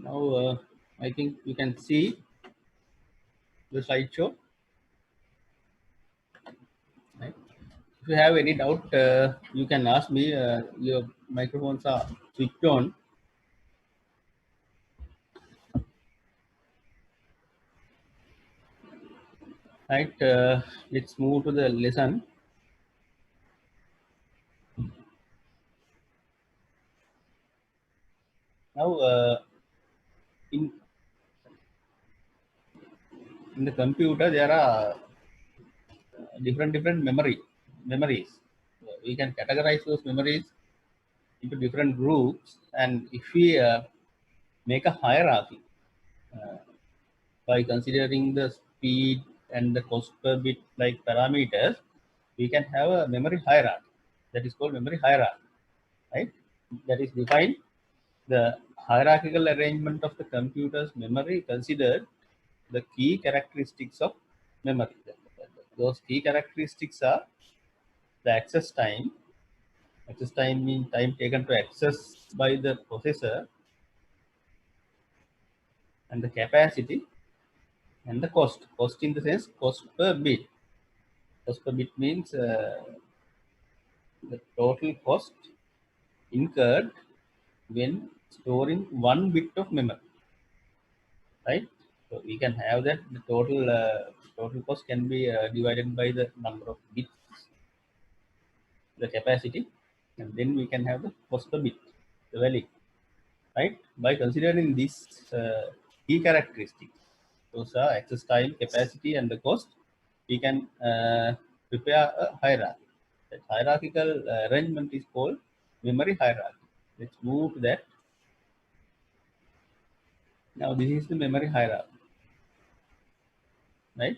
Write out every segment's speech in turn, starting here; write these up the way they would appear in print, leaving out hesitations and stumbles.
Now, I think you can see the slideshow. Right? If you have any doubt, you can ask me. Your microphones are switched on. Right? Let's move to the lesson. Now, in in the computer, there are different memories. We can categorize those memories into different groups, and if we make a hierarchy uh, by considering the speed and the cost per bit like parameters, we can have a memory hierarchy. That is called memory hierarchy, right? That is defined. The hierarchical arrangement of the computer's memory considered the key characteristics of memory. Those key characteristics are the access time. Access time means time taken to access by the processor, and the capacity and the cost. Cost in the sense cost per bit. Cost per bit means the total cost incurred when storing one bit of memory, right? So we can have that the total cost can be divided by the number of bits, the capacity, and then we can have the cost per bit, the value, right? By considering these key characteristics, those are access time, capacity, and the cost, we can prepare a hierarchy. That hierarchical arrangement is called memory hierarchy. Let's move to that. Now, this is the memory hierarchy, right?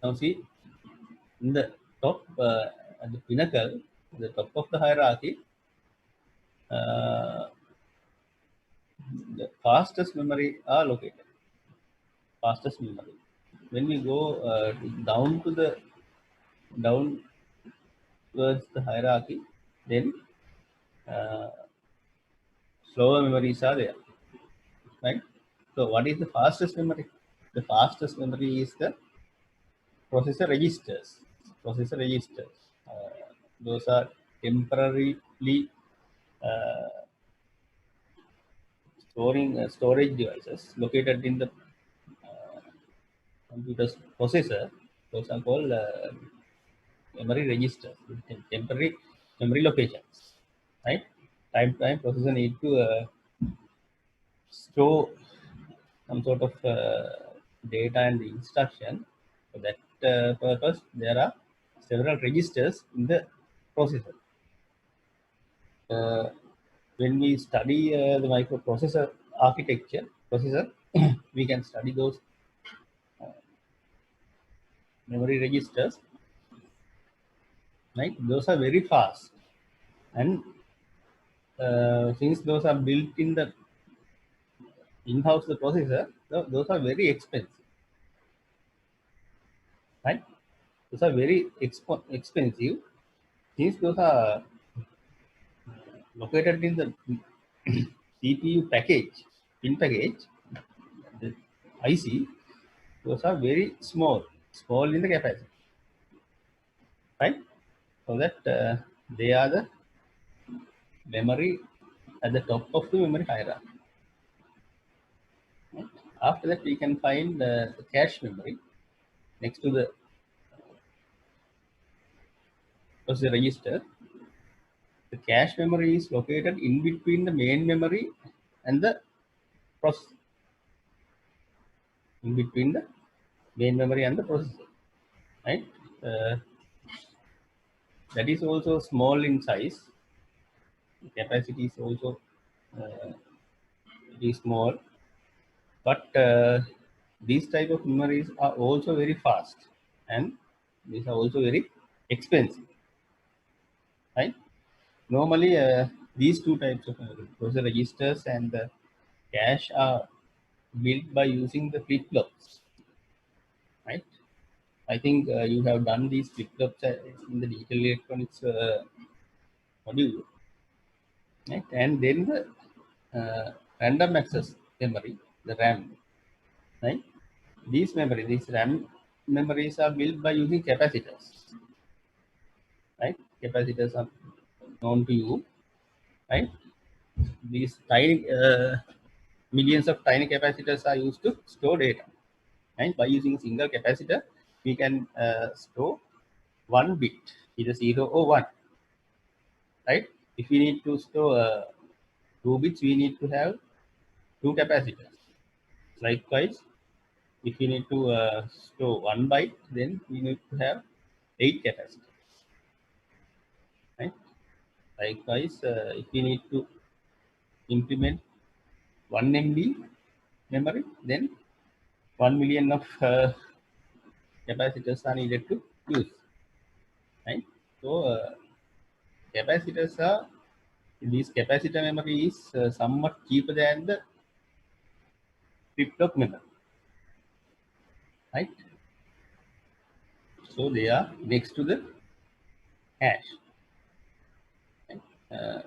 Now, see, in the top, at the pinnacle, the top of the hierarchy, uh, the fastest memory are located. Fastest memory. When we go down to the down towards the hierarchy, then uh, slower memories are there, right? So, what is the fastest memory? The fastest memory is the processor registers. Processor registers. Those are temporarily uh, storing storage devices located in the uh, computer's processor. Those are called memory registers, temporary memory locations, right? Time to time, processor need to store some sort of data and instruction. For that purpose, there are several registers in the processor. Uh, when we study the microprocessor architecture, processor, we can study those memory registers, right? Those are very fast, and since those are built in the in-house the processor, those are very expensive, right? Those are very expensive. Since those are located in the CPU package, pin package, the IC, those are very small in the capacity, right? So that they are the memory at the top of the memory hierarchy. Right? After that, we can find the cache memory next to the processor register. The cache memory is located in between the main memory and the processor, in between the main memory and the processor, right? Uh, that is also small in size. The capacity is also uh, very small, but these type of memories are also very fast, and these are also very expensive, right? Normally, these two types of memory, processor registers and the cache, are built by using the flip flops, right? I think you have done these flip flops in the digital electronics module, right? And then the random access memory, the RAM, right? These RAM memories are built by using capacitors, right? Capacitors are known to you, right? These tiny millions of tiny capacitors are used to store data, right? By using a single capacitor, we can store one bit, either 0 or 1, right? If we need to store 2 bits, we need to have 2 capacitors. Likewise, if we need to store 1 byte, then we need to have 8 capacitors, right? Likewise, if we need to implement 1 MB memory, then 1 million of capacitors are needed to use, right? So capacitors are these capacitor memory is somewhat cheaper than the flip-flop memory, right? So they are next to the cache. Right?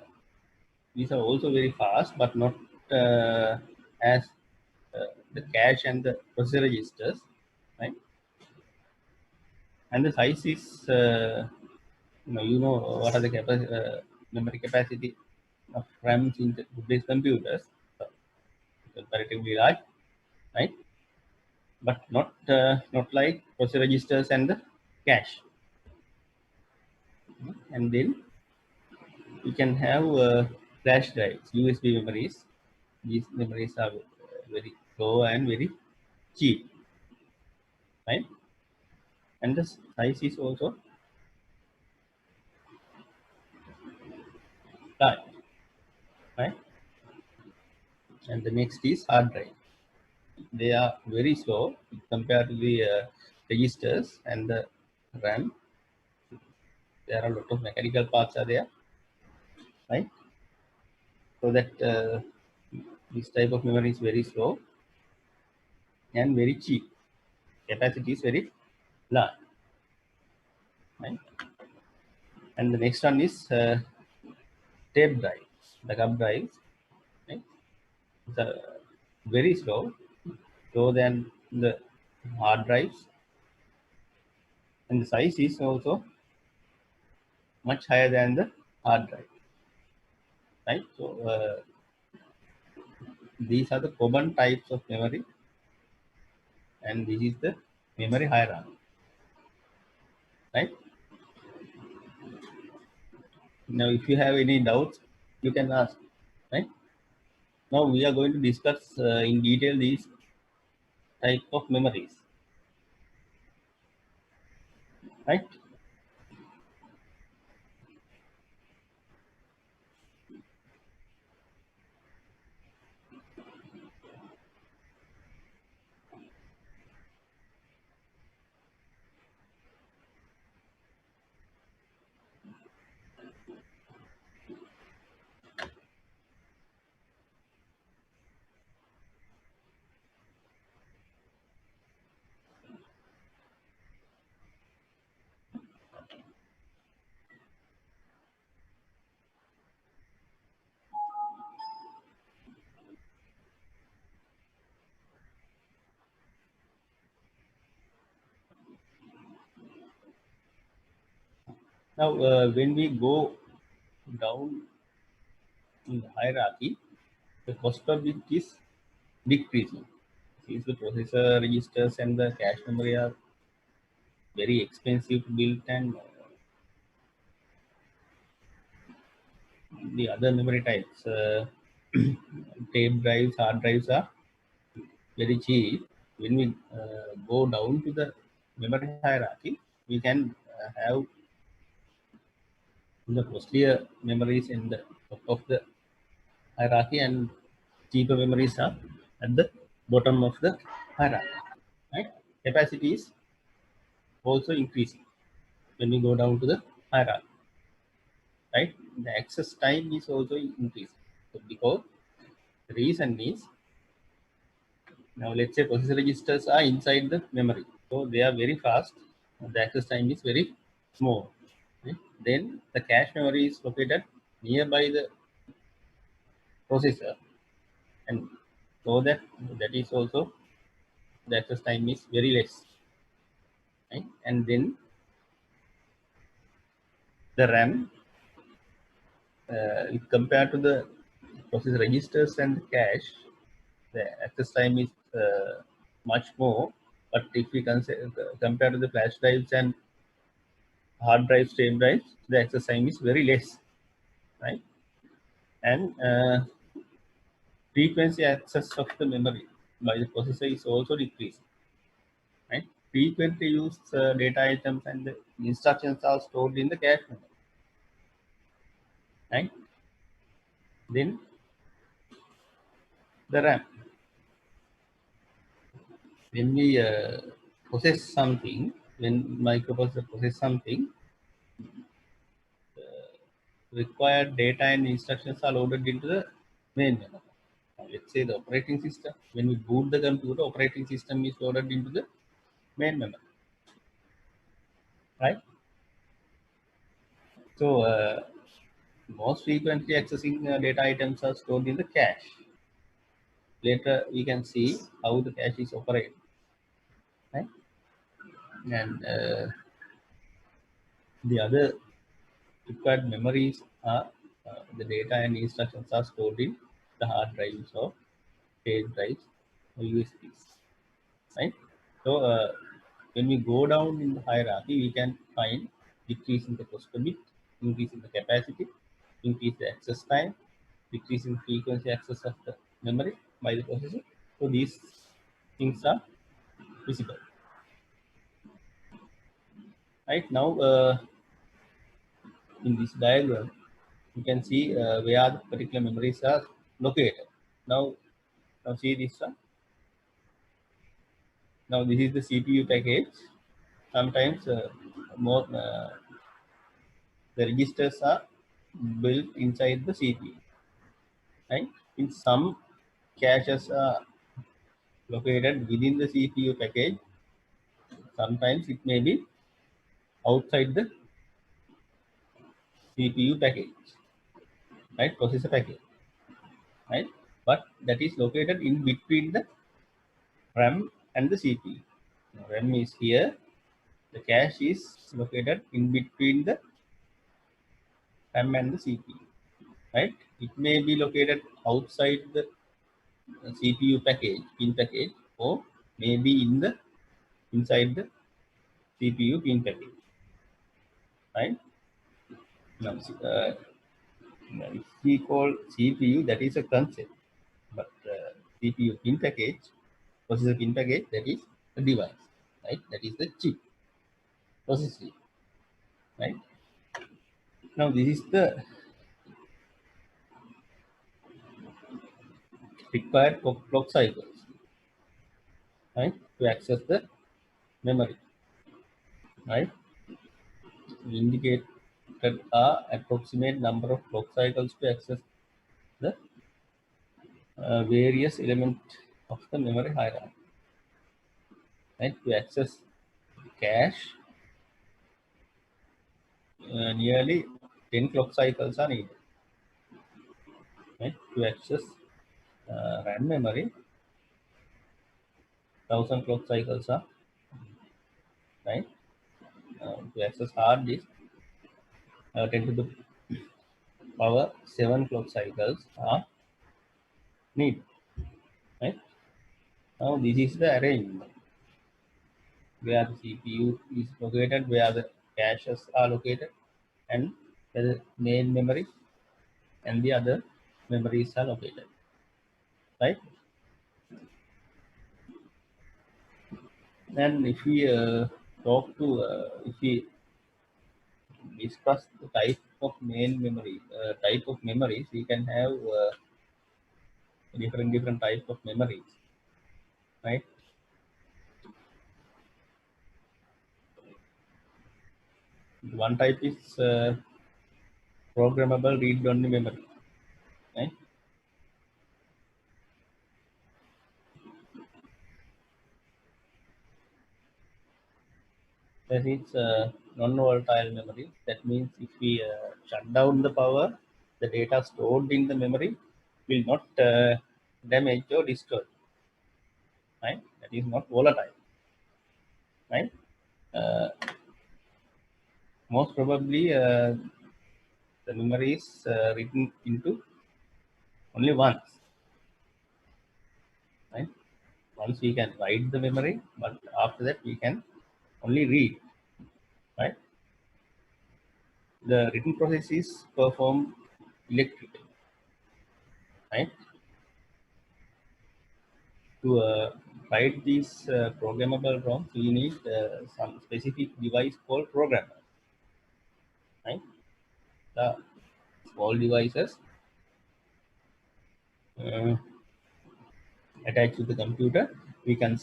These are also very fast, but not as the cache and the processor registers, right? And the size is, what are the memory capacity of RAMs in today's computers? So, comparatively large, right? But not like processor registers and the cache. And then you can have flash drives, USB memories. These memories are very low and very cheap, right? And the size is also large, right? And the next is hard drive. They are very slow compared to the registers and the RAM. There are a lot of mechanical parts are there, right? So that this type of memory is very slow and very cheap. Capacity is very large, right? And the next one is tape drive, backup drives, right? It's very slower than the hard drives, and the size is also much higher than the hard drive, right? So these are the common types of memory, and this is the memory hierarchy, right? Now, if you have any doubts, you can ask, right? Now we are going to discuss in detail these type of memories, right? Now, when we go down in the hierarchy, the cost per bit is decreasing. Since the processor registers and the cache memory are very expensive to build, and the other memory types, tape drives, hard drives are very cheap. When we go down to the memory hierarchy, we can have the costlier memories in the top of the hierarchy, and cheaper memories are at the bottom of the hierarchy. Right? Capacity is also increasing when we go down to the hierarchy. Right? The access time is also increasing. So because the reason is, now let's say processor registers are inside the memory, so they are very fast. The access time is very small. right? Then the cache memory is located nearby the processor, and so that is also the access time is very less, right? And then the RAM, compared to the process registers and the cache, the access time is much more. But if we compare to the flash drives and hard drives, tape drives, the access time is very less, right? And frequency access of the memory by the processor is also decreased, right? Frequently used data items and the instructions are stored in the cache memory, right? Then the RAM. When we process something, when microprocessor process something, required data and instructions are loaded into the main memory. Now, let's say the operating system. When we boot the computer, operating system is loaded into the main memory, right? So most frequently accessing data items are stored in the cache. Later we can see how the cache is operated, right? And the other required memories are the data and instructions are stored in the hard drives or tape drives or USBs, right? So when we go down in the hierarchy, we can find decrease in the cost per bit, increase in the capacity, increase the access time, decrease in frequency access of the memory by the processor. So these things are visible. Right now, in this diagram, you can see where the particular memories are located. Now, now see this one. Now this is the CPU package. Sometimes more the registers are built inside the CPU. Right? In some caches are located within the CPU package. Sometimes it may be outside the CPU package, right? Processor package, right? But that is located in between the RAM and the CPU. Now, RAM is here. The cache is located in between the RAM and the CPU, right? It may be located outside the CPU package, pin package, or maybe inside the CPU pin package, right? Now, if we call CPU, that is a concept, but CPU pin package, processor pin package, that is a device, right? That is the chip, processor, right? Now, this is the required clock cycles, right, to access the memory, right? We indicate that are approximate number of clock cycles to access the various elements of the memory hierarchy, right? To access cache, nearly 10 clock cycles are needed, right? To access RAM memory, 1000 clock cycles are, right? To access hard disk, 10 to the power 7 clock cycles are needed, right? Now this is the arrangement where the CPU is located, where the caches are located, and where the main memory and the other memories are located, right? And if we if we discuss the type of memories, we can have different types of memories, right? One type is programmable read-only memory, right? That is non-volatile memory. That means if we shut down the power, the data stored in the memory will not damage or destroy. Right? That is not volatile. Right? Uh, Most probably, the memory is written into only once. Right? Once we can write the memory, but after that we can only read. Right? The written process is performed electrically. Right? To write these programmable ROMs, we need some specific device called programmer. Right? The small devices uh, attached to the computer, we can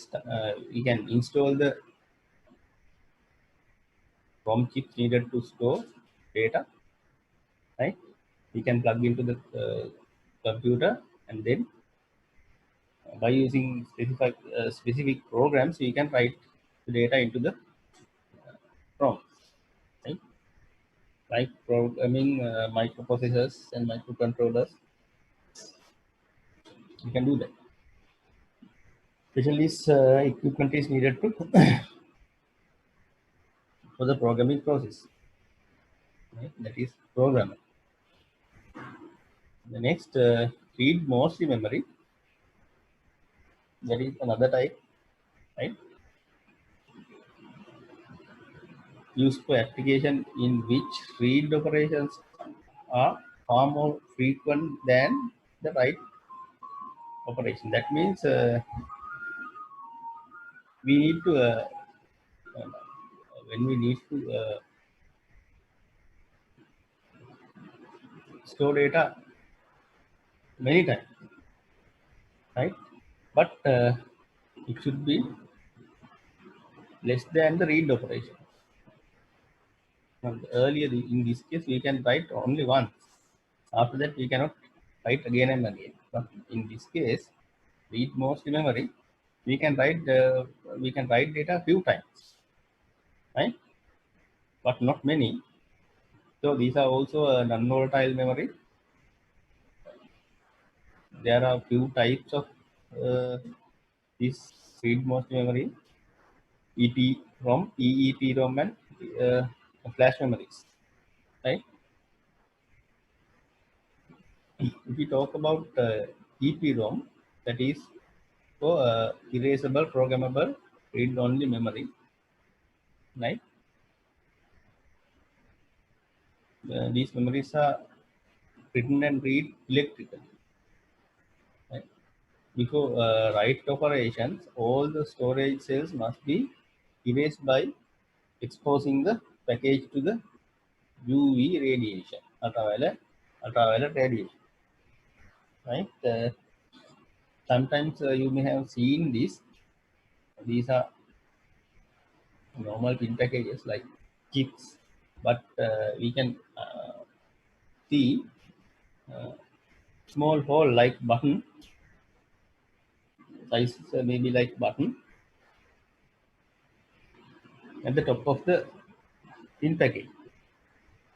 install the ROM chips needed to store data. Right? We can plug into the computer, and then by using specific programs, we can write the data into the ROM. Right? Like programming microprocessors and microcontrollers, we can do that. Specialist equipment is needed to for the programming process. Right? That is programmer. The next, read mostly memory. That is another type. Right? Used for application in which read operations are far more frequent than the write operation. That means we need to uh, when we need to store data many times, right? But it should be less than the read operation. And earlier, in this case, we can write only once. After that, we cannot write again and again. But in this case, read mostly memory, we can write data few times, right? But not many. So these are also a non-volatile memory. There are few types of uh, this read mostly memory: EPROM, EEPROM, and uh, flash memories, right? If we talk about EPROM, that is for erasable, programmable, read-only memory, right? These memories are written and read electrically. Right? Before write operations, all the storage cells must be erased by exposing the package to the UV radiation, ultraviolet radiation. Right? Sometimes you may have seen this. These are normal pin packages like chips, but we can see small hole like button size, maybe like button at the top of the pin package.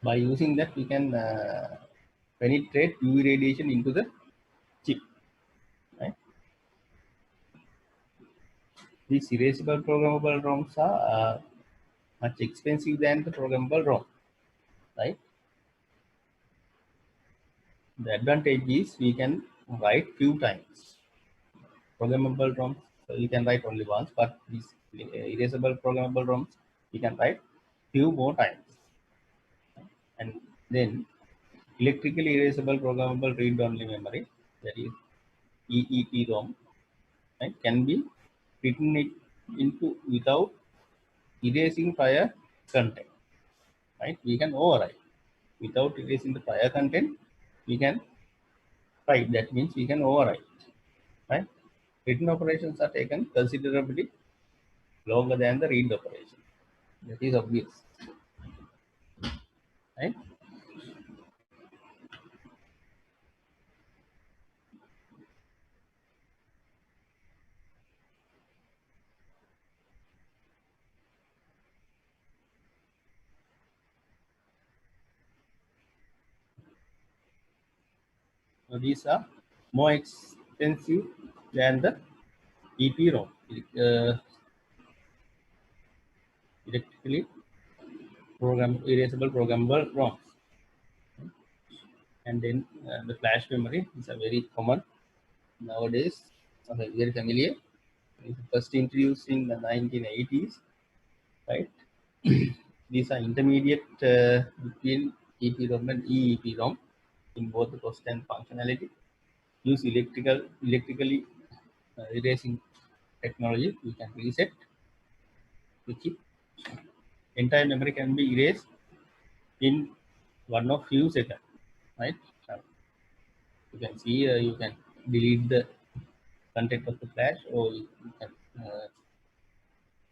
By using that, we can penetrate UV radiation into the chip. Right? These erasable programmable ROMs are much expensive than the programmable ROM. Right? The advantage is we can write few times. Programmable ROMs, you can write only once, but these erasable programmable ROMs, you can write few more times. And then electrically erasable programmable read-only memory, that is EEPROM, right, can be written it into without erasing prior content. Right? We can overwrite without erasing the prior content. We can write. That means we can overwrite. Right? Written operations are taken considerably longer than the read operation. That is obvious. Right? These are more expensive than the EPROM, electrically erasable programmable ROMs. And then the flash memory is a very common nowadays, very familiar. It was first introduced in the 1980s, right? These are intermediate between EPROM and EEPROM in both the cost and functionality. Use electrically erasing technology. We can reset the chip. Entire memory can be erased in one of few seconds, right? You can see you can delete the content of the flash, or you can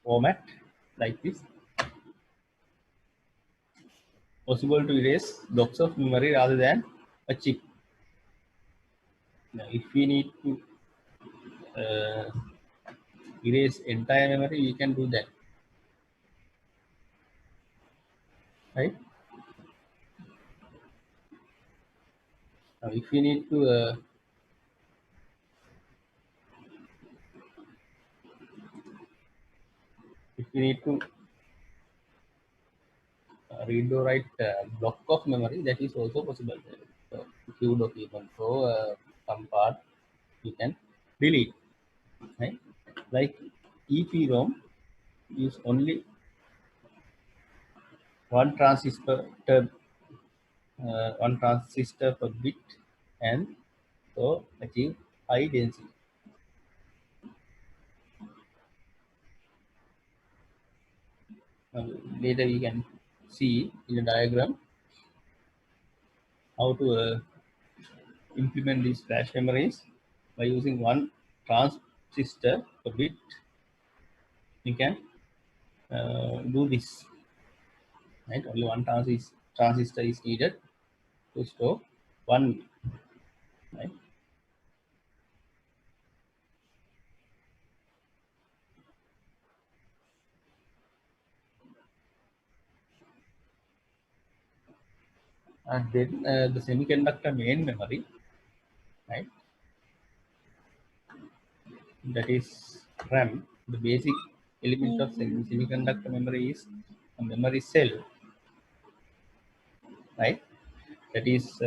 format like this. Possible to erase blocks of memory rather than a chip. Now, if we need to erase entire memory, we can do that, right? Now, if we need to read or write block of memory, that is also possible. So if you document, so some part you can delete, right? Like EPROM use only one transistor per bit, and so achieve high density. Later we can see in the diagram how to implement these flash memories by using one transistor per bit. You can do this, right? Only one transistor is needed to store one bit, right? And then the semiconductor main memory, right? That is RAM. The basic element of semiconductor memory is a memory cell, right? That is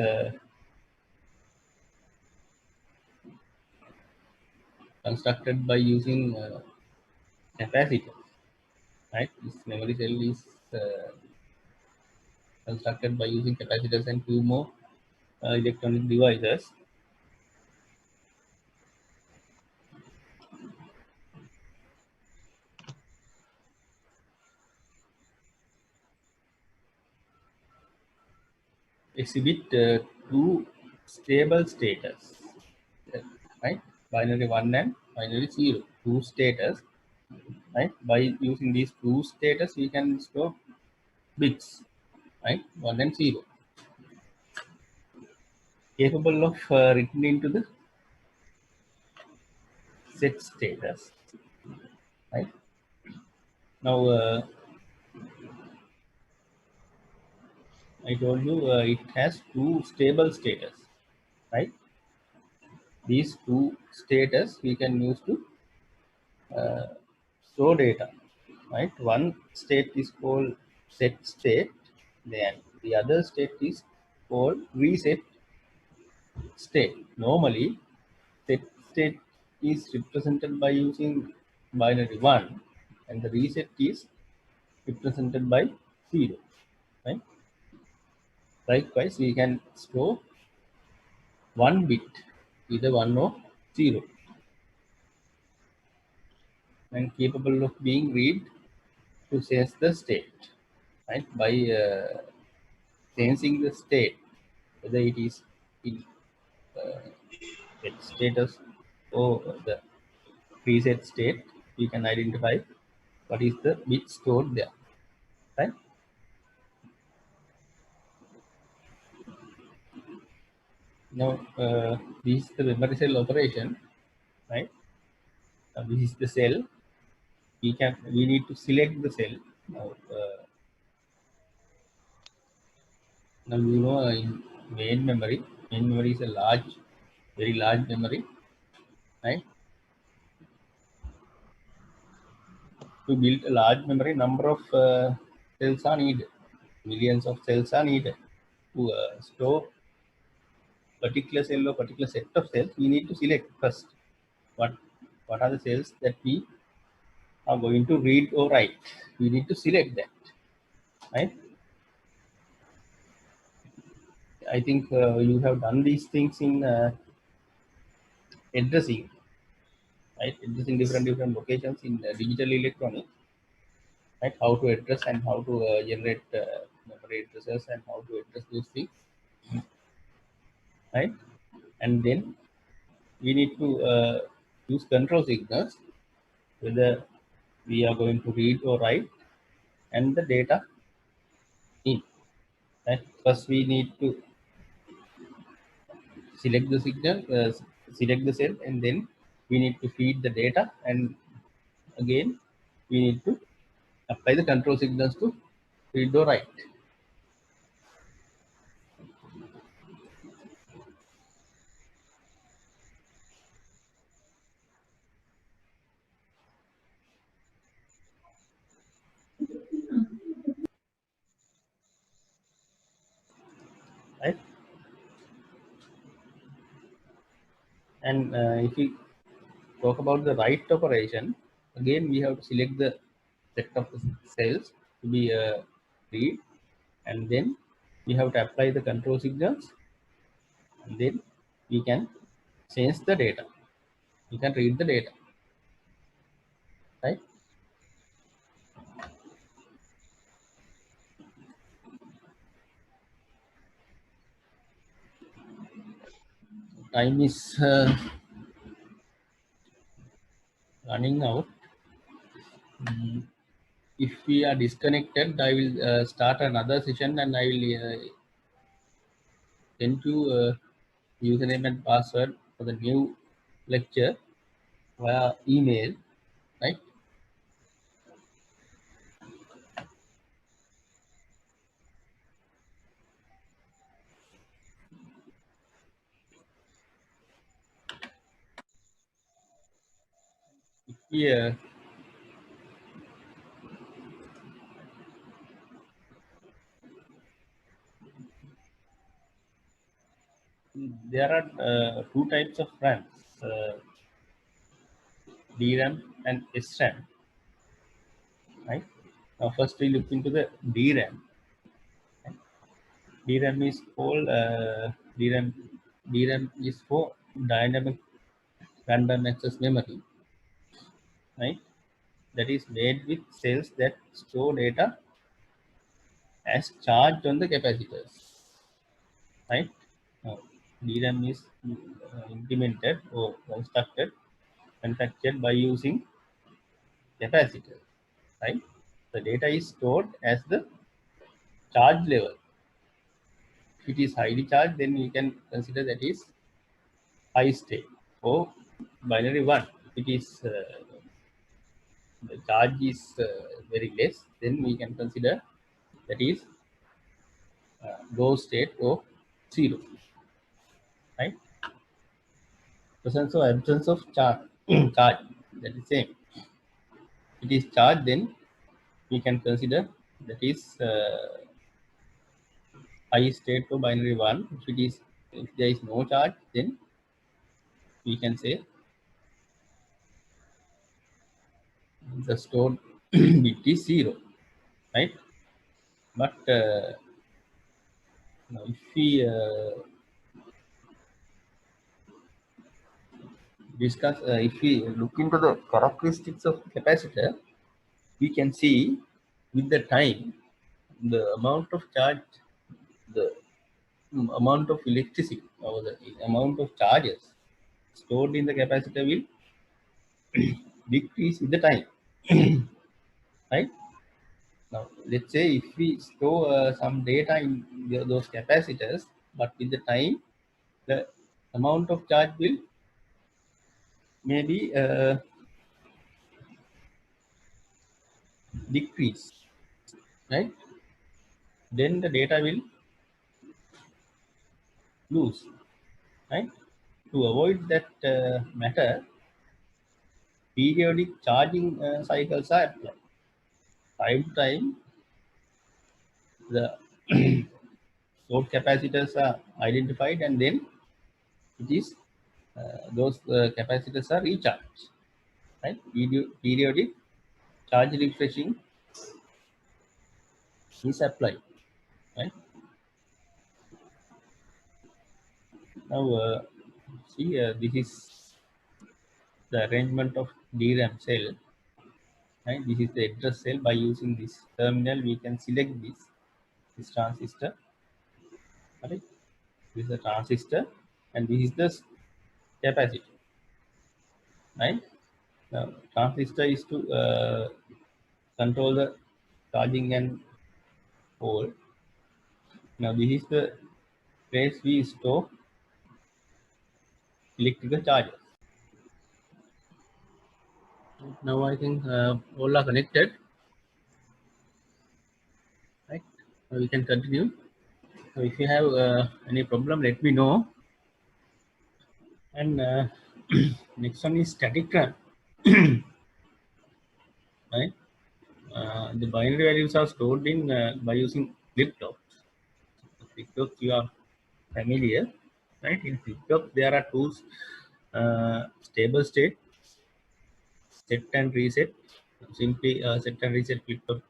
constructed by using capacitor, right? This memory cell is constructed by using capacitors and few more electronic devices. Exhibit two stable status, right? Binary 1 and binary 0, two status, right? By using these two status, we can store bits, right? 1 and 0, capable of written into the set status, right? Now, I told you it has two stable status, right? These two status we can use to store data, right? One state is called set state, then the other state is called reset state. Normally, set state is represented by using binary 1, and the reset is represented by 0, right? Likewise, we can store one bit, either 1 or 0, and capable of being read to sense the state, right? By sensing the state, whether it is in status or the preset state, we can identify what is the bit stored there, right? Now, this is the memory cell operation, right? This is the cell. We need to select the cell. Now you know in main memory is a large very large memory, right? To build a large memory, number of cells are needed. Millions of cells are needed to store particular cell or particular set of cells. We need to select first what are the cells that we are going to read or write. We need to select that, right? I think you have done these things in addressing, right? Addressing different locations in digital electronics, right? How to address and how to generate memory addresses and how to address those things, right? And then we need to use control signals, whether we are going to read or write, and the data in. Right? First, we need to select the signal, select the cell, and then we need to feed the data, and again we need to apply the control signals to read or write. Right? And if we talk about the write operation, again we have to select the set of the cells to be read, and then we have to apply the control signals, and then we can change the data. We can read the data, right? Time is running out. Mm, if we are disconnected, I will start another session, and I will send you username and password for the new lecture via email, right? Here there are two types of RAMs, DRAM and SRAM, right? Now first we look into the DRAM. DRAM is called DRAM. DRAM is for dynamic random access memory, right? That is made with cells that store data as charged on the capacitors, right? Now, DRAM is implemented or constructed, manufactured by using capacitors, right? The data is stored as the charge level. If it is highly charged, then we can consider that is high state or binary one. If it is the charge is very less, then we can consider that is low state or zero, right? Presence or absence of charge, charge, that is same. If it is charged, then we can consider that is high state or binary one. If there is no charge, then we can say the stored bit is zero, right? But now if we discuss, if we look into the characteristics of capacitor, we can see with the time the amount of charge, the amount of electricity or the amount of charges stored in the capacitor will decrease with the time, right? Now, let's say if we store some data in those capacitors, but with the time, the amount of charge will maybe decrease, right? Then the data will lose, right? to avoid that matter, periodic charging cycles are applied. Time to time, the load capacitors are identified, and then it is those capacitors are recharged. Right? Periodic charge refreshing is applied. Right? Now, see, this is the arrangement of DRAM cell. Right? This is the address cell. By using this terminal, we can select this transistor. Right? This is the transistor, and this is the capacitor. Right? Now, transistor is to control the charging and hold. Now, this is the place we store electrical charges. Now, I think all are connected. Right? Now, we can continue. So, if you have any problem, let me know. And next one is static RAM. Right? The binary values are stored in by using flip-flops. Flip-flops you are familiar, right? In flip-flop there are two stable state, set and reset. Simply set and reset flip-flop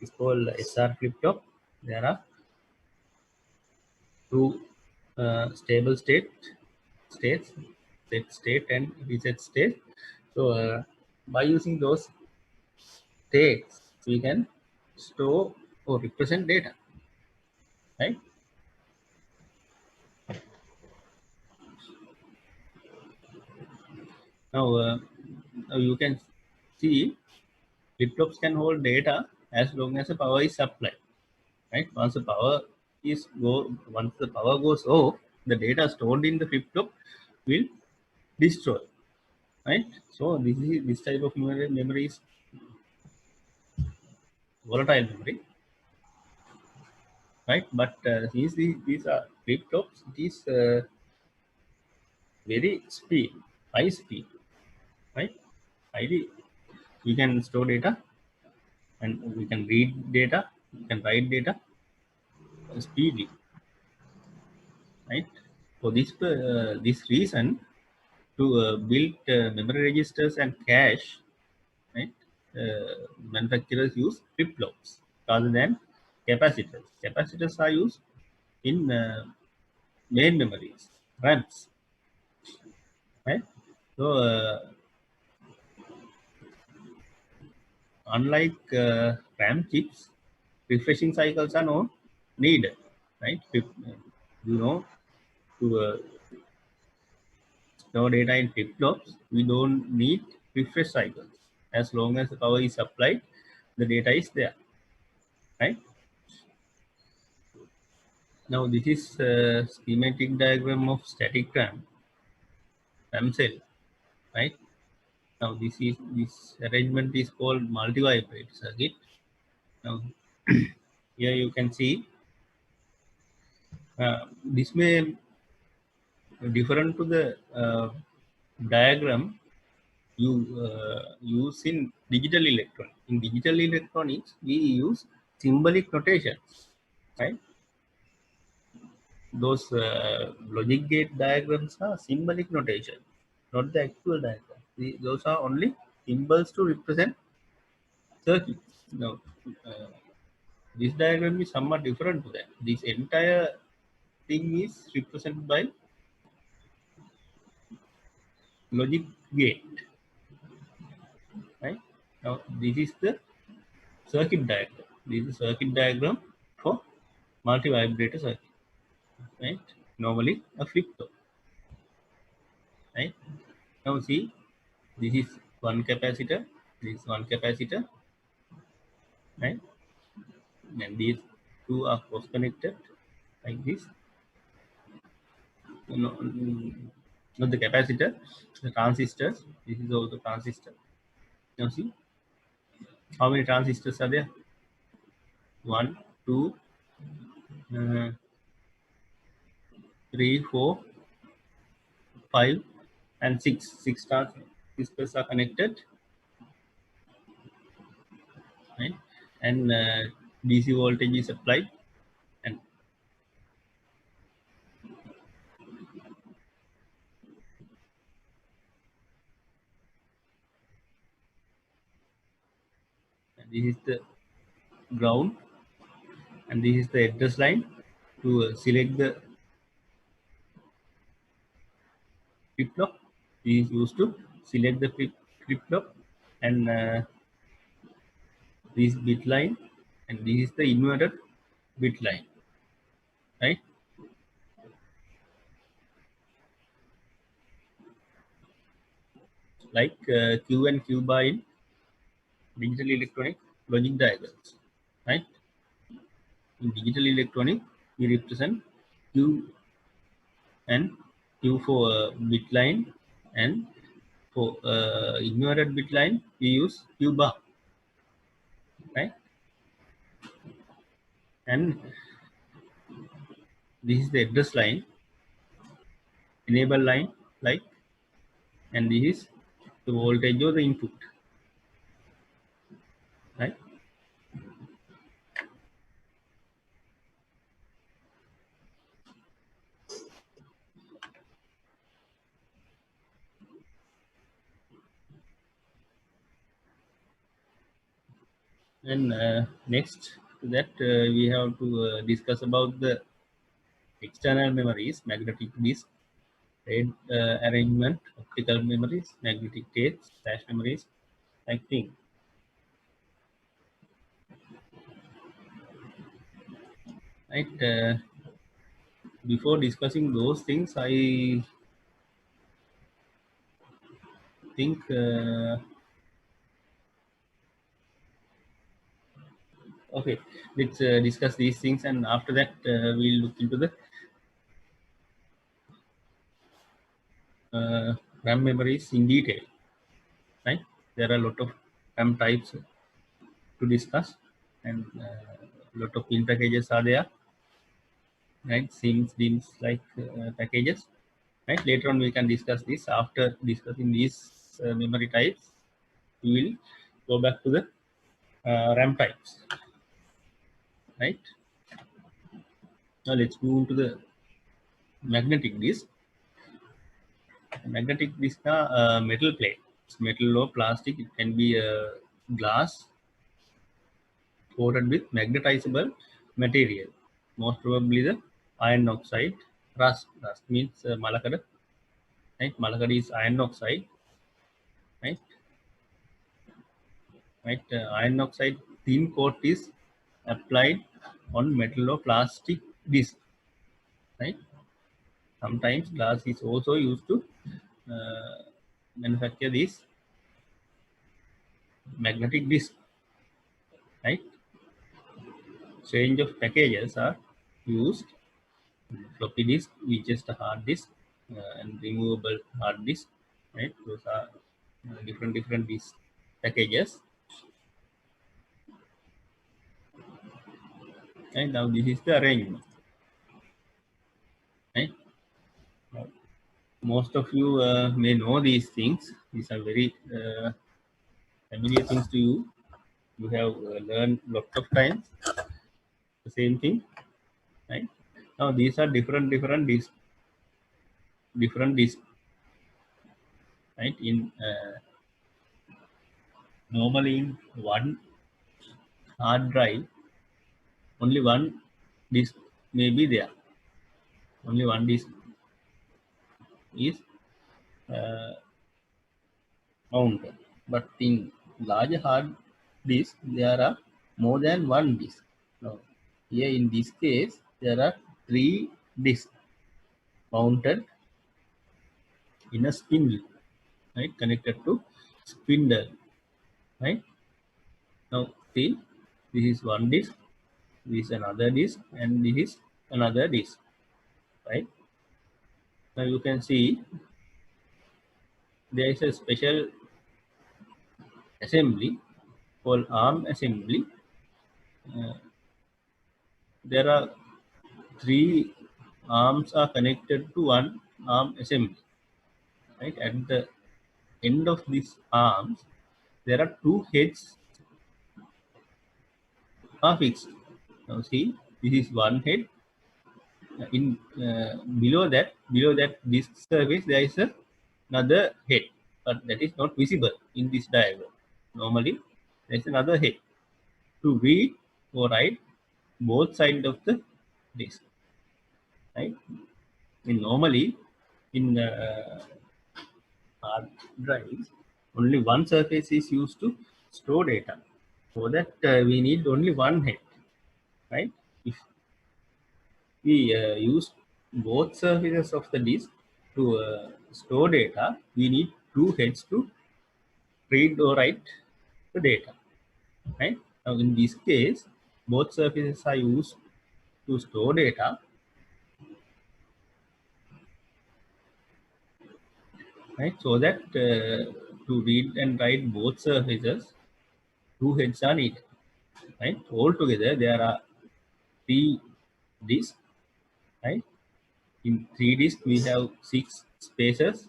is called SR flip-flop. There are two stable states, set state and reset state. So by using those states, we can store or represent data, right? Now you can see flip-flops can hold data as long as the power is supplied, right? Once the power goes off, the data stored in the flip-flop will destroy, right? So this type of memory is volatile memory, right? But since these are flip-flops, it is very high speed, right? Highly, we can store data and we can read data, we can write data speedily, right? For this reason, to build memory registers and cache, right? Manufacturers use flip-flops rather than capacitors. Capacitors are used in main memories, RAMs, right? So unlike RAM chips, refreshing cycles are not needed, right? You know, to store data in flip-flops, we don't need refresh cycles. As long as the power is supplied, the data is there, right? Now this is a schematic diagram of static RAM cell, right? Now this arrangement is called multi-vibrate circuit. Now here you can see this may different to the diagram you use in digital electronics. In digital electronics, we use symbolic notations, right? Those logic gate diagrams are symbolic notation, not the actual diagram. Those are only symbols to represent circuits. Now, uh, this diagram is somewhat different to that. This entire thing is represented by logic gate, right? Now, this is the circuit diagram. This is circuit diagram for multi-vibrator circuit, right? Normally a flip-flop, right? Now see, this is one capacitor, this is one capacitor, right? And these two are cross connected like this. No, not the capacitor, the transistors. This is also transistor. Now see how many transistors are there? One, two, uh, three, four, 5 and 6. 6 are connected, right? And DC voltage is applied, and this is the ground, and this is the address line to select the flip-flop. This is used to select the flip-flop, and this bit line, and this is the inverted bit line, right? Like Q and Q bar in digital electronic logic diagrams, right? In digital electronic, we represent Q and Q for bit line, and for inverted bit line, we use Q bar, right? And this is the address line, enable line, like, and this is the voltage of the input, right? And next to that, we have to discuss about the external memories, magnetic disk, RAID arrangement, optical memories, magnetic tapes, flash memories, like thing. Right. Before discussing those things, I think okay. Let's discuss these things, and after that, we'll look into the uh, RAM memories in detail. Right. There are a lot of RAM types to discuss, and a lot of pin packages are there, right? Sims, DIMMs, like packages, right? Later on, we can discuss this. After discussing these memory types, we will go back to the RAM types, right? Now let's move to the magnetic disk. Magnetic disk are metal plate. It's metal or plastic. It can be glass coated with magnetizable material. Most probably the iron oxide. Rust. Rust means malakada. Right? Malakada is iron oxide. Right? Right? Iron oxide thin coat is applied on metal or plastic disc. Right? Sometimes glass is also used to manufacture this magnetic disk. Right? Range of packages are used. Floppy disk, which is the hard disk, and removable hard disk. Right? Those are different disk packages. And now this is the arrangement. Right? Now, most of you may know these things. These are very familiar things to you. You have learned lot of times the same thing, right? Now these are different disks, right? In normally in one hard drive, only one disk may be there. Only one disk is uh, mounted. But in large hard disk, there are more than one disk. Now, here in this case, there are three disks mounted in a spindle, right? Connected to spindle, right? Now, see, this is one disk, this is another disk, and this is another disk, right? Now you can see there is a special assembly called ARM assembly. Uh, there are three arms are connected to one ARM assembly. right? At the end of these arms, there are two heads are fixed. Now see, this is one head. In below that disk surface, there is another head, but that is not visible in this diagram. Normally, there is another head to read or write both sides of the disk, right? Normally, in hard drives, only one surface is used to store data. For that, we need only one head, right? If we use both surfaces of the disk to store data, we need two heads to read or write the data, right? Now, in this case, both surfaces are used to store data, right? So that to read and write both surfaces, two heads are needed, right? Altogether, there are three disks, right? In three disks, we have six spaces,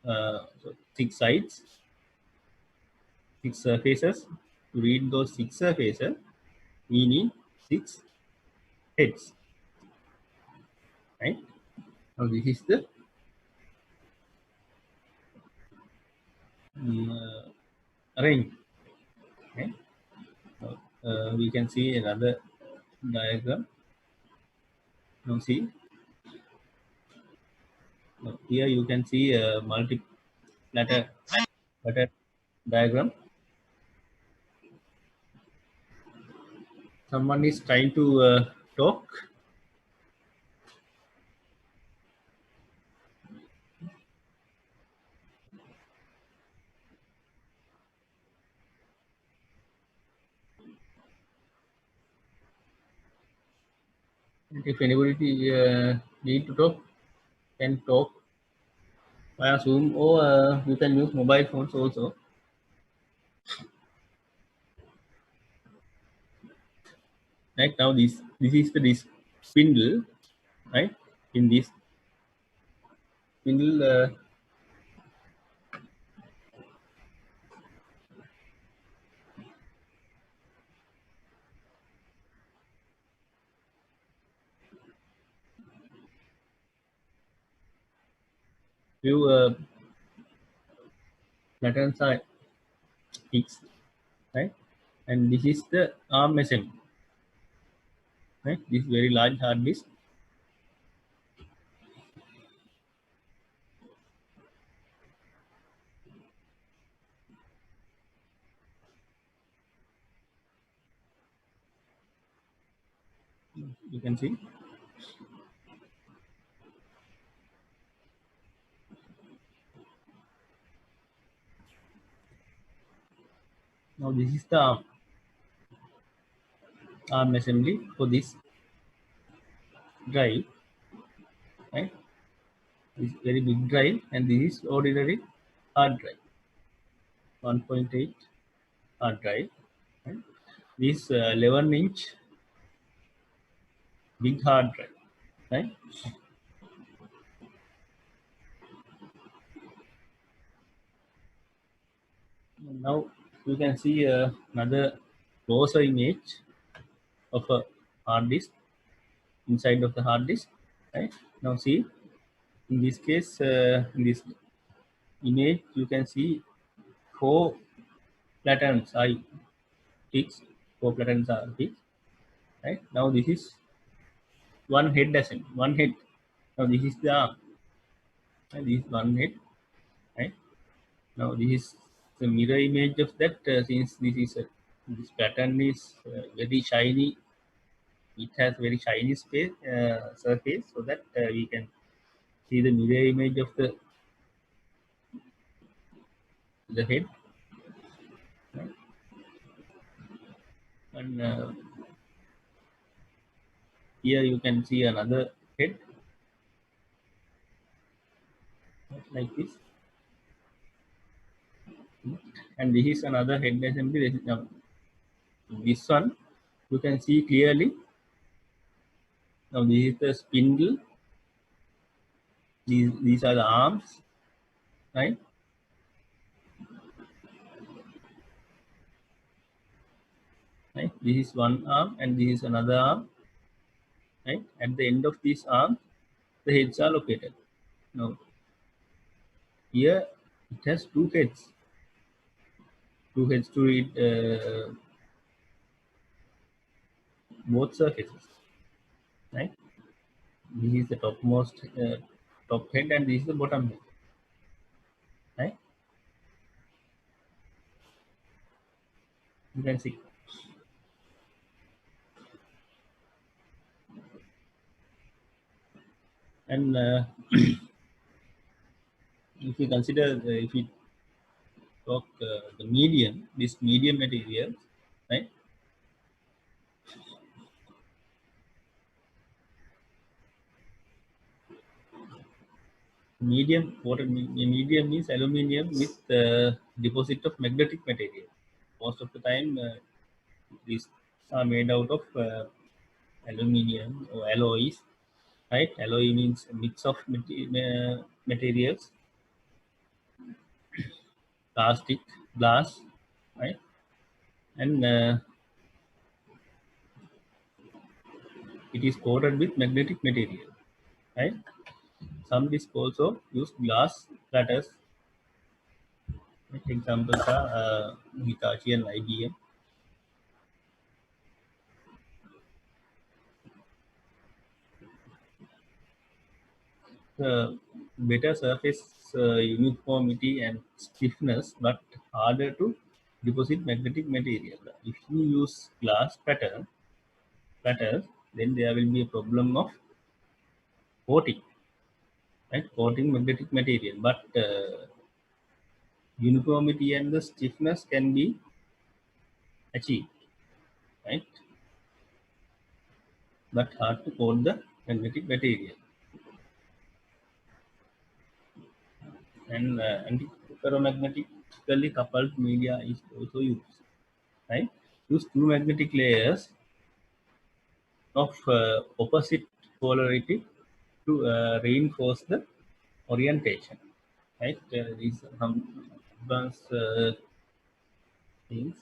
so six sides, six surfaces. To read those six surfaces, we need six heads, right? Now, this is the range, right? Now, we can see another diagram. Now, see, now here you can see a multi-platter diagram. Someone is trying to talk. If anybody need to talk, can talk via Zoom, or you can use mobile phones also. Right now, this is the disk spindle, right? In this spindle, few patterns are fixed, right? And this is the ARM assembly, right? This very large hard disk. You can see. Now this is the ARM assembly for this drive, right? This very big drive, and this is ordinary hard drive, 1.8 hard drive. Right? This 11-inch big hard drive, right? Now you can see another closer image of a hard disk inside of the hard disk, right? Now see, in this case, in this image, you can see four patterns are fixed. Four patterns are fixed, right? Now this is one head assembly, one head. Now this is the arm, and this is one head, right? Now this is the mirror image of that. Since this is this pattern is very shiny, it has very shiny surface, so that we can see the mirror image of the head, right? And here you can see another head like this, and this is another head assembly. This one you can see clearly. Now this is the spindle. These are the arms, right? Right. This is one arm and this is another arm, right? At the end of this arm, the heads are located. Now here it has two heads to read both surfaces, right? This is the topmost top head and this is the bottom head, right? You can see. And if you consider, if you talk the medium, this medium material, right? Medium means aluminium with deposit of magnetic material. Most of the time, these are made out of aluminium or alloys, right? Alloy means a mix of materials, plastic, glass, right? And it is coated with magnetic material, right? Some discs also use glass platters. Examples are Hitachi and IBM. Better surface uniformity and stiffness, but harder to deposit magnetic material. If you use glass platters, then there will be a problem of coating, right? Coating magnetic material, but uniformity and the stiffness can be achieved, right? But hard to coat the magnetic material. And antiferromagnetically coupled media is also used, right? Use two magnetic layers of opposite polarity to reinforce the orientation, right? These are some advanced things.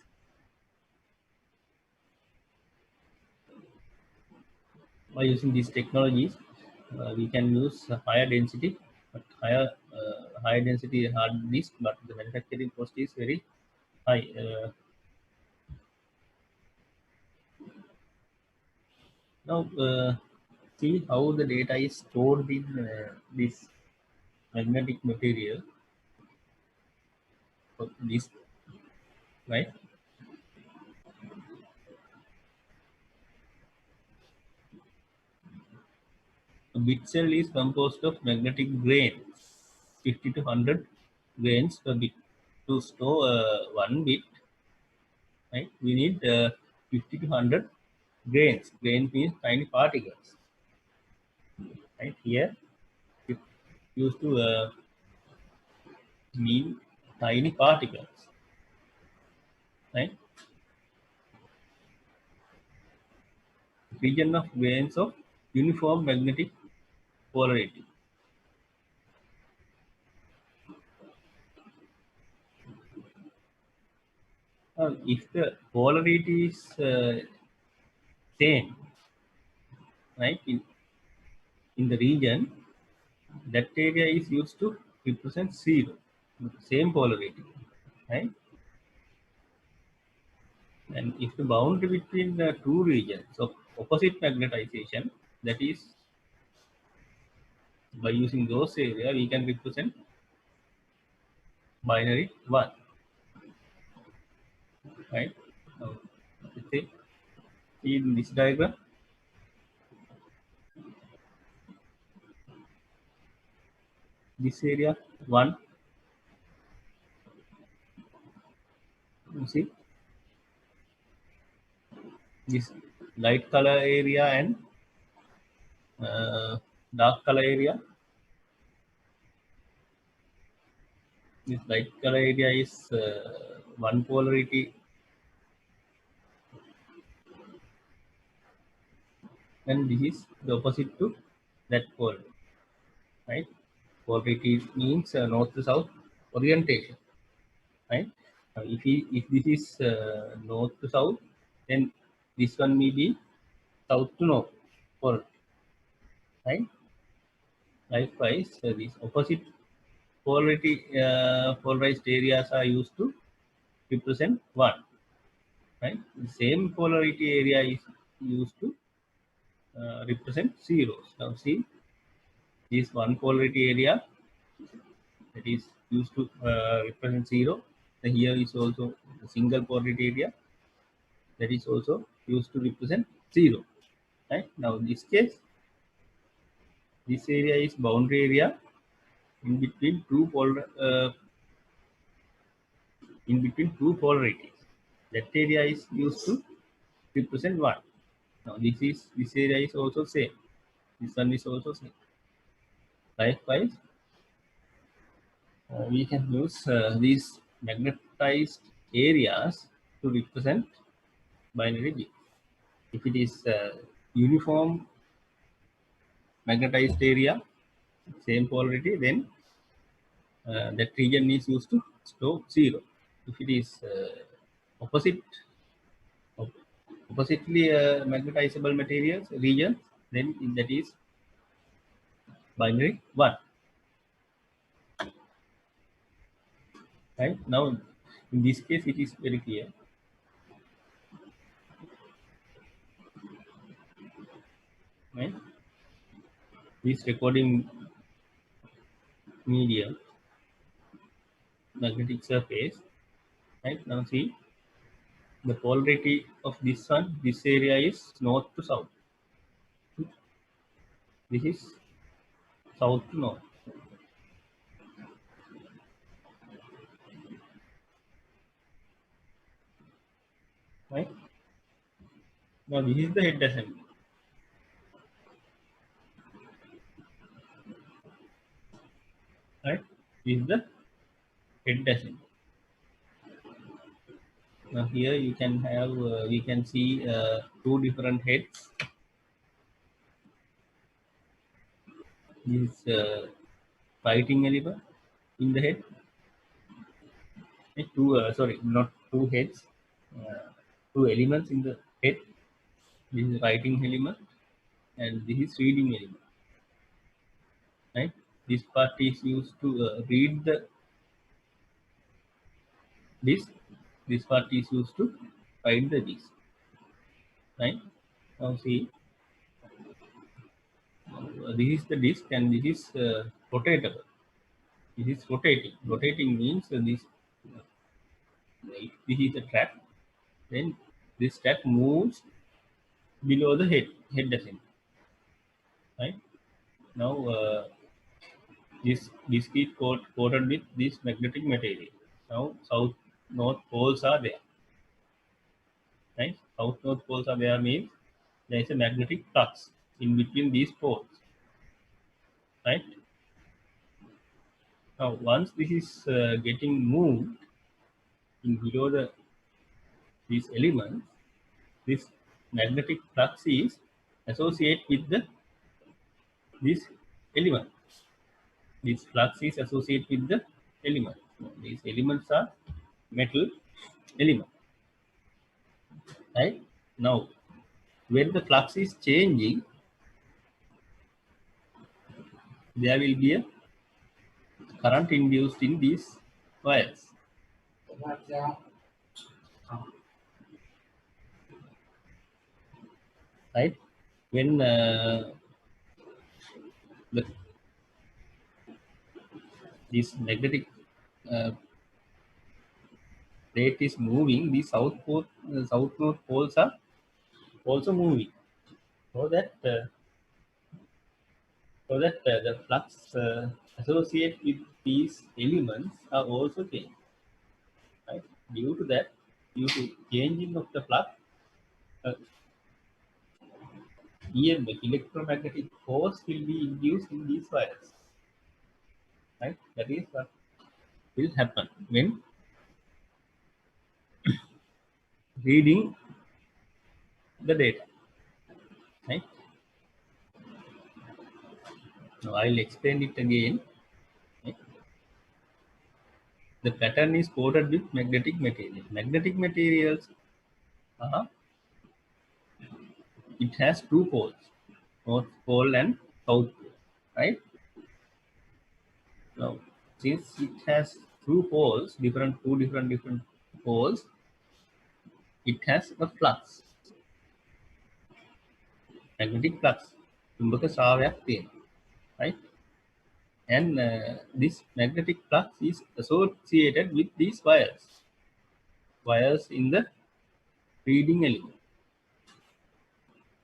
By using these technologies, we can use higher density, but higher density hard disk, but the manufacturing cost is very high. Now, see how the data is stored in this magnetic material of this, right? A bit cell is composed of magnetic grains, 50 to 100 grains per bit. To store one bit, right, we need 50 to 100 grains. Grains means tiny particles, right? Here, it used to mean tiny particles, right? Region of grains of uniform magnetic polarity. If the polarity is same, right, in the region, that area is used to represent zero, same polarity, right? And if the boundary between the two regions of opposite magnetization, that is, by using those area, we can represent binary one, right? Now, let's say in this diagram, this area one, you see this light color area and uh, dark color area. This light color area is one polarity, and this is the opposite to that polarity, right? Polarity means north to south. orientation, right? If this is north to south, then this one may be south to north, or right? Likewise, these opposite polarized areas are used to represent one, right? The same polarity area is used to represent zeros. Now see, this one polarity area that is used to represent zero. Then here is also a single polarity area that is also used to represent zero. Right? Now in this case, this area is boundary area in between two polarities. That area is used to represent one. Now this area is also same. This one is also same. Likewise, we can use these magnetized areas to represent binary bits. If it is uniform magnetized area, same polarity, then that region is used to store zero. If it is oppositely magnetizable materials region, then that is binary one. Right now, in this case, it is very clear. Right? This recording medium, magnetic surface. Right now, see the polarity of this one. This area is north to south. This is south to north. Right now, this is the head assembly. Right, this is the head assembly. Now here you can have we can see two different heads. This fighting element in the head. Two sorry, not two heads. Two elements in the head. This is writing element, and this is reading element. Right. This part is used to read the disk. This part is used to write the disk. Right. Now see, this is the disk, and this is rotatable. This is rotating. Rotating means this. This is a track. Then this track moves below the head assembly. Right now, this disk is coated with this magnetic material. Now south north poles are there. Right, south north poles are there means there is a magnetic flux in between these poles. Right now, once this is getting moved in below these elements, this magnetic flux is associated with this element. This flux is associated with the element. These elements are metal elements. Right now, when the flux is changing, there will be a current induced in these wires. Right, when the this magnetic uh, plate is moving, the south north poles are also moving, so that the flux associated with these elements are also changing. Right, due to that, due to changing of the flux, uh, EMF, electromagnetic force, will be induced in these wires. Right, that is what will happen when reading the data. Right, now I'll explain it again. Right? The pattern is coated with magnetic material. Magnetic materials, uh, it has two poles, north pole and south pole, right? Now, since it has two poles, different poles, it has a flux, magnetic flux. චුම්බක ශ්‍රාවයක් තියෙනවා, right? And this magnetic flux is associated with these wires in the reading element,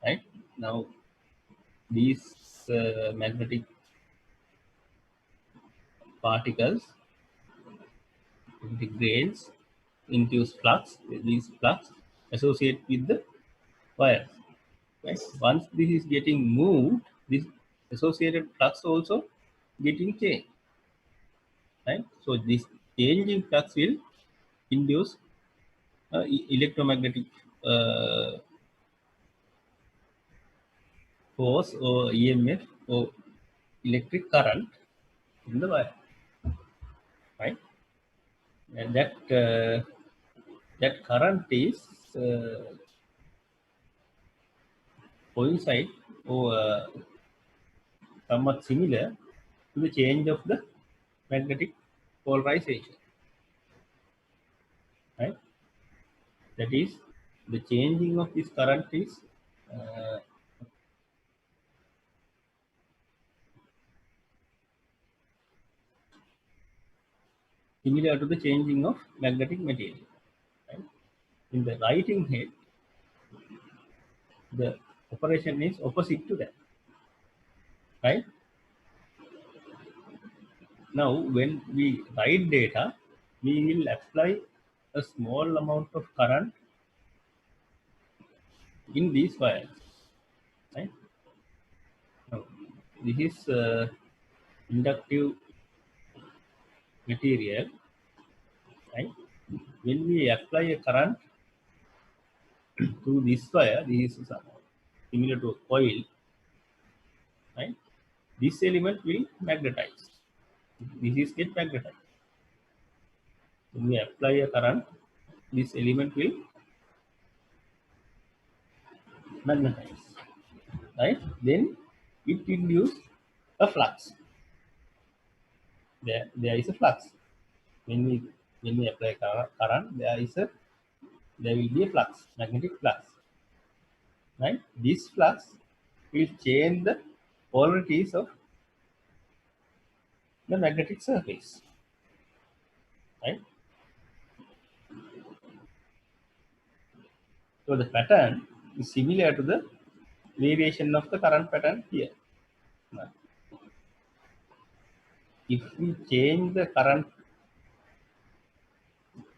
right? Now, these magnetic particles, the grains, induce flux. These flux associate with the wires. Right? Once this is getting moved, this associated flux also getting changed. Right? So this changing flux will induce electromagnetic uh, force or EMF or electric current in the wire. Right? And that current is coincide or somewhat similar to the change of the magnetic polarization, right? That is, the changing of this current is uh, similar to the changing of magnetic material, right? In the writing head, the operation is opposite to that, right? Now, when we write data, we will apply a small amount of current in these wires, right? Now, this is inductive material, right? When we apply a current to this wire, this is similar to a coil, right? This element will magnetize. This is get magnetized. When we apply a current, this element will magnetize, right? Then it induce a flux. There is a flux. When we apply current, there will be a flux, magnetic flux, right? This flux will change the polarities of the magnetic surface, right? So the pattern is similar to the variation of the current pattern here. Now, if we change the current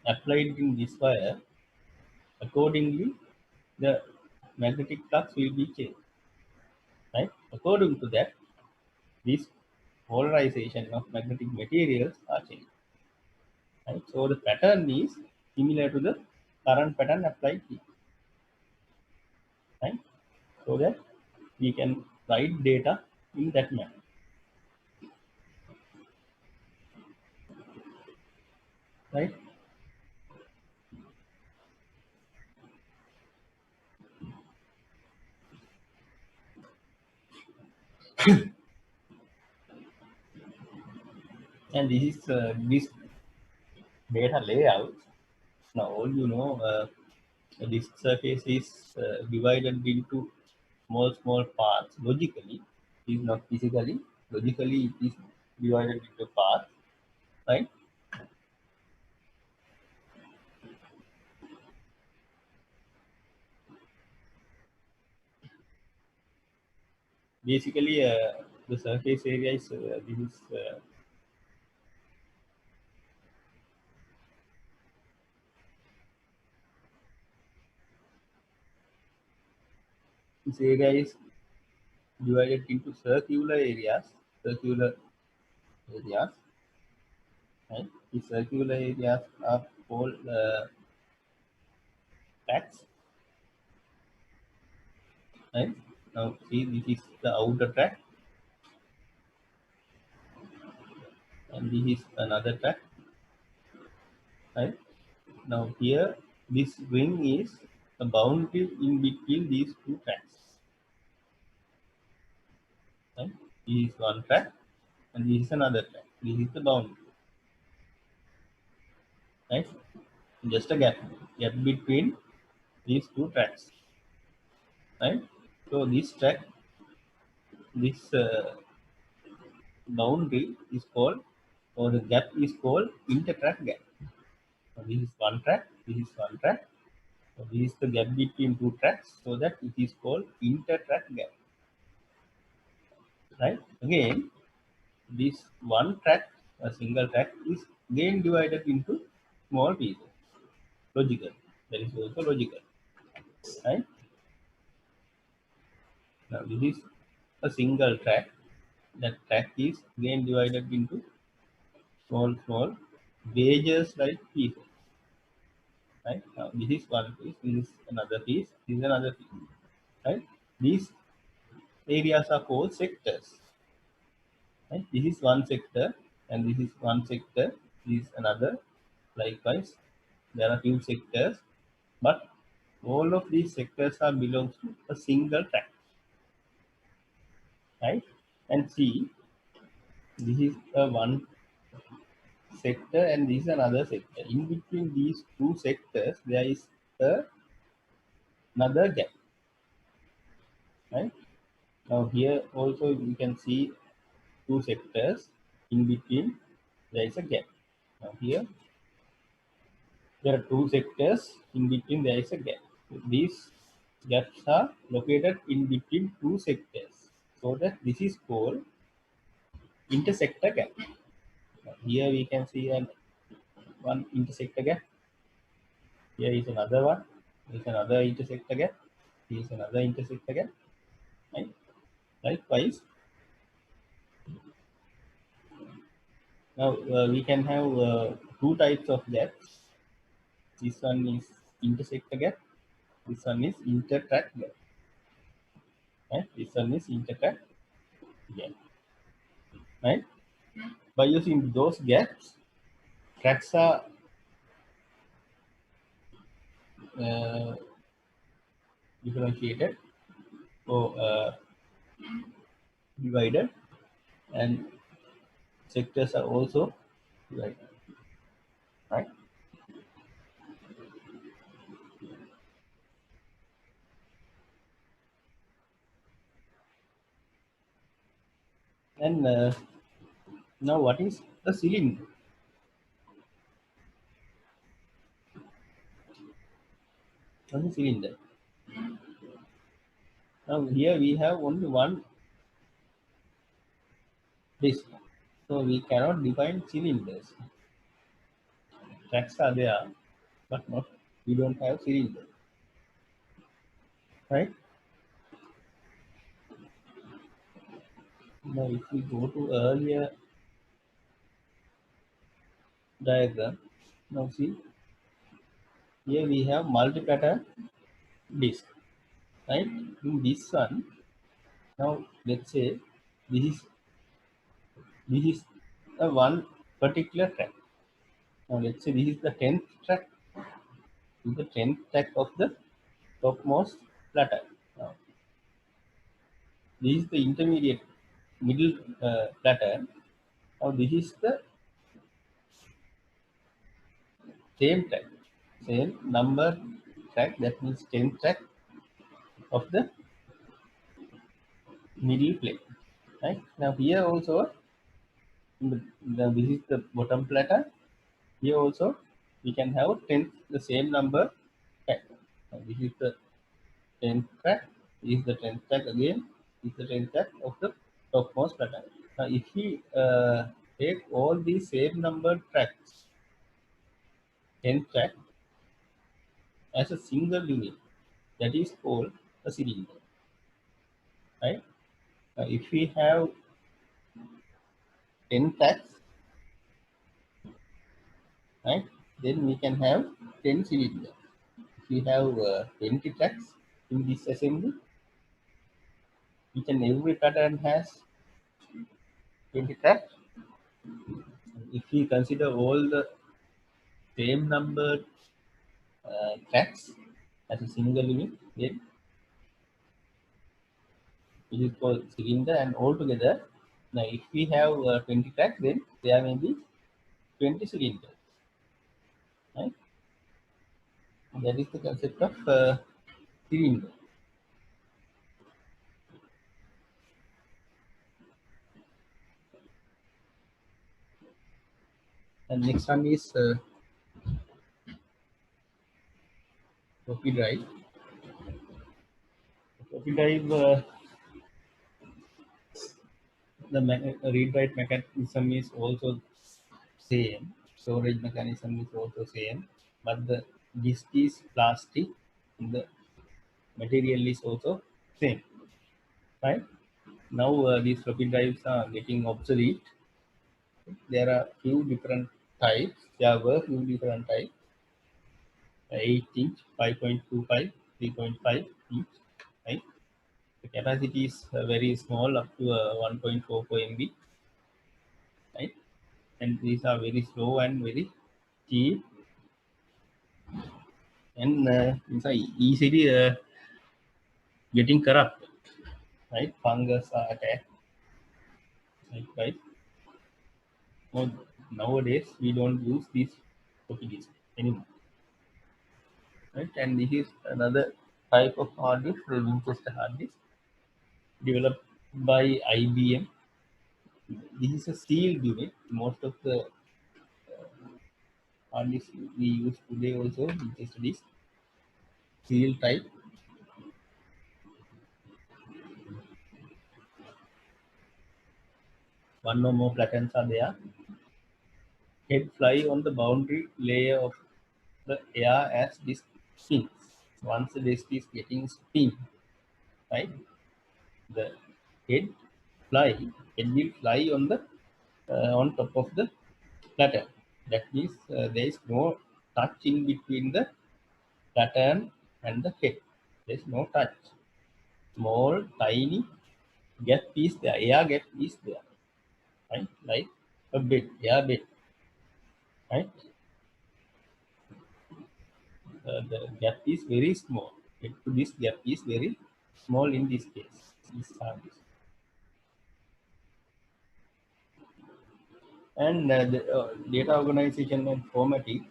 applied in this wire, accordingly the magnetic flux will be changed. Right? According to that, this polarization of magnetic materials are changed. Right? So the pattern is similar to the current pattern applied here. Right? So that we can write data in that manner. Right? And this is this data layout. Now all you know, this surface is divided into small parts logically. It is not physically. Logically, it is divided into parts, right? Basically, the surface area is this area is divided into circular areas, right? The circular areas are called tracks, right? Now, see, this is the outer track, and this is another track, right? Now here, this ring is the boundary in between these two tracks, right? This is one track and this is another track. This is the boundary, right? Just a gap between these two tracks, right? So this track, this boundary is called, or the gap is called inter-track gap. So this is one track, this is one track. So this is the gap between two tracks, so that it is called inter-track gap, right? Again, this one track, a single track, is again divided into small pieces. Logical. That is also logical, right? Now this is a single track. That track is again divided into small wages like pieces, right? Now this is one piece, this is another piece, this is another piece, right? These areas are called sectors, right? This is one sector and this is one sector, this is another. Likewise, there are few sectors, but all of these sectors are belongs to a single track, right? And see, this is a one sector and this is another sector. In between these two sectors, there is a, another gap, right? Now here also you can see two sectors. In between there is a gap. Now here there are two sectors. In between there is a gap. So these gaps are located in between two sectors. So that this is called intersector gap. Now here we can see an one intersector gap. Here is another one. There is another intersector gap. Here is another intersector gap. Right? Likewise, now we can have two types of gaps. This one is intersector gap. This one is intertrack gap. Right? This one is intertrack gap. Right? By using those gaps, tracks are uh, differentiated or divided, and sectors are also divided. Right? And now, what is a cylinder? What is cylinder? Now here we have only one disk, so we cannot define cylinders. Tracks are there, but not we don't have cylinder, right? Now if we go to earlier diagram, now see here we have multiplanar disk, right? In this one, now let's say this is this is a one particular track. Now let's say this is the 10th track. This is the 10th track of the topmost platter. Now this is the intermediate middle platter. Now this is the same track, same number track. That means 10th track of the middle plate. Right now here also this is the bottom platter. Here also we can have 10th the same number track. Now this is the 10th track. This is the 10th track again. This is the 10th track of the topmost platter. Now if we take all these same number tracks, 10th track as a single unit, that is called a cylinder, right? If we have 10 tracks, right, then we can have 10 cylinders. If we have 20 tracks in this assembly, each and every pattern has 20 tracks. If we consider all the same number tracks as a single unit, then it is called cylinder. And altogether, now if we have 20 tracks, then there may be 20 cylinders, right? That is the concept of cylinder. And next one is floppy drive. Floppy drive, the read-write mechanism is also same. Storage mechanism is also same, but the disk is plastic. The material is also same, right? Now these floppy drives are getting obsolete. There are few different types. There were few different types: 8 inch, 5.25, 3.5 inch, right? The capacity is very small, up to 1.44 MB, right? And these are very slow and very cheap, and these are easily getting corrupt, right? Fungus are attacked, right? Now, nowadays we don't use these floppy disks anymore, right? And this is another type of hard disk, the Winchester hard disk, developed by IBM. This is a sealed unit. Most of the hard disks we use today also Winchester disk, sealed type. One or more patterns are there. Head fly on the boundary layer of the air as disk spins. Once the disk is getting spin, right? The head fly, head will fly on the on top of the platter. That means there is no touch in between the pattern and the head. There is no touch. Small, tiny gap is there, air gap is there, right? Like a bed, air bed, right? The gap is very small. This gap is very small in this case. This service. And the data organization and formatting.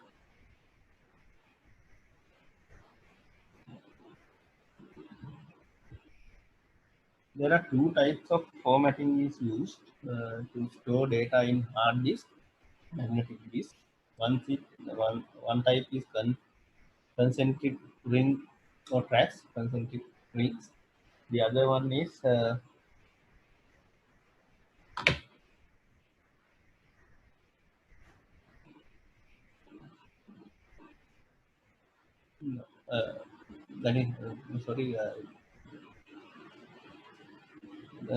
There are two types of formatting is used to store data in hard disk, magnetic disk. One type is concentric ring or tracks, concentric rings. The other one is uh, that is sorry.